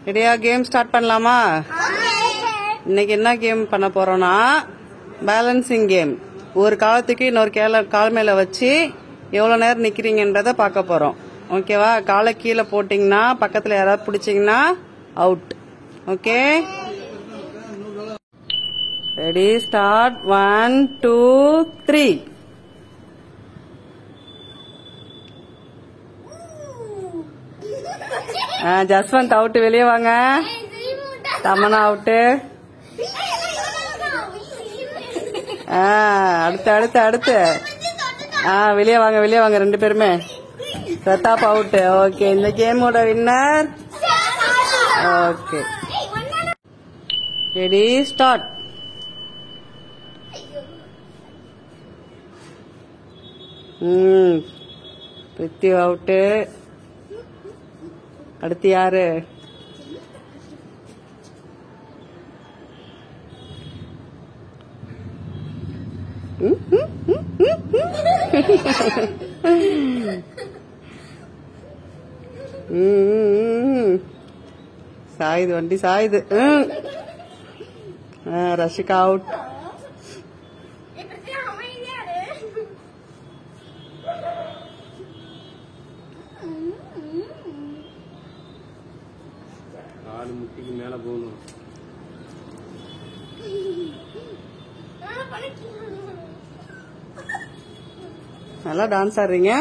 ரெடியா? Game start பண்ணலாமா? இன்னைக்கு என்ன கேம் பண்ண போறோம்னா பேலன்சிங் கேம். ஒரு காலத்துக்கு இன்னொரு கால் மேல வச்சு எவ்வளவு நேரம் நிக்கிறீங்கன்றத பார்க்க போறோம். ஓகேவா? காலை கீழே போட்டீங்கன்னா பக்கத்துல யாராவது பிடிச்சீங்கன்னா out. Okay, ready, start. 1 2 3. Jaswanth out, வெளியே வாங்க. தமனா அவுட்டு. அடுத்து வெளியே வாங்க ரெண்டு பேருமே. பிரதாப் அவுட். ஓகே, இந்த கேமோட winner. Okay, ready, start. Preeti out. அடுத்து யாரு? சாயுது, வண்டி சாயுது. ரஷிகா அவுட். முட்டிக்கு மேல போகணும். நல்லா டான்ஸ் ஆடுறீங்க.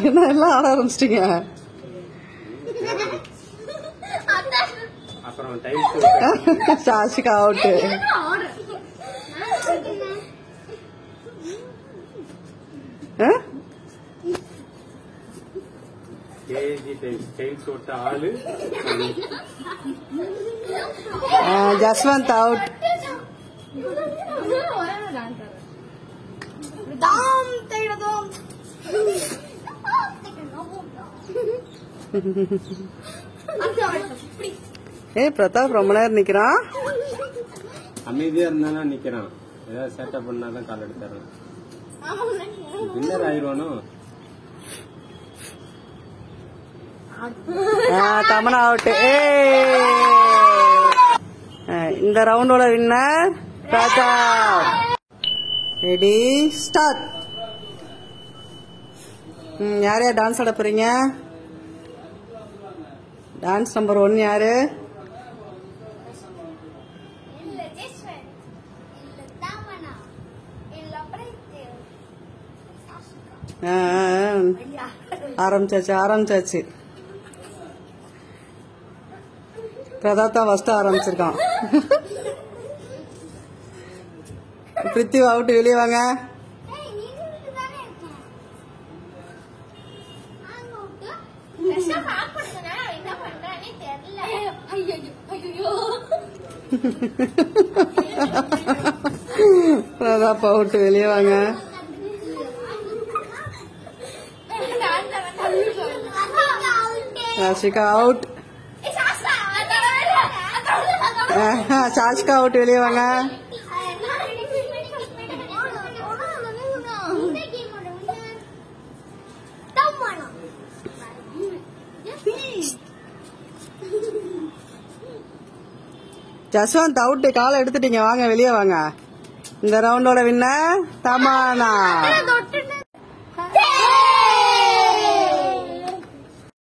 என்ன எல்லாம் ஆட ஆரம்பிச்சிட்டீங்க? சாஷிகா அவுட்டு. ஜஸ்வந்த் அவுட். பிரதாப் ரொம்ப நேரம் நிக்கிறான். அமைதியா இருந்தா நிக்கிறான். ஏதாவது சேட்டப் பண்ணாதான் கால் எடுத்துறான். வின்னர் ஆயிடுவானோ? தமனா அவுட். இந்த ரவுண்டோட வின்னர் பிரதாப். Ready, start. யார் யார் டான்ஸ் ஆட போறீங்க? டான்ஸ் நம்பர் 1 யாரு? ஆரம்பிச்சாச்சு. பிரதாப் தான் ஃபர்ஸ்ட் ஆரம்பிச்சிருக்கான். பிரித்தி அவுட், வெளியே வாங்க. பிரதாப் அவுட், வெளியே வாங்க. ராஷிகா அவுட். சாஷிகா அவுட், வெளியே வாங்க. ஜஸ்வந்த் அவுட், காலை எடுத்துட்டீங்க, வாங்க வெளியே வாங்க. இந்த ரவுண்டோட வின்னர் தமனா.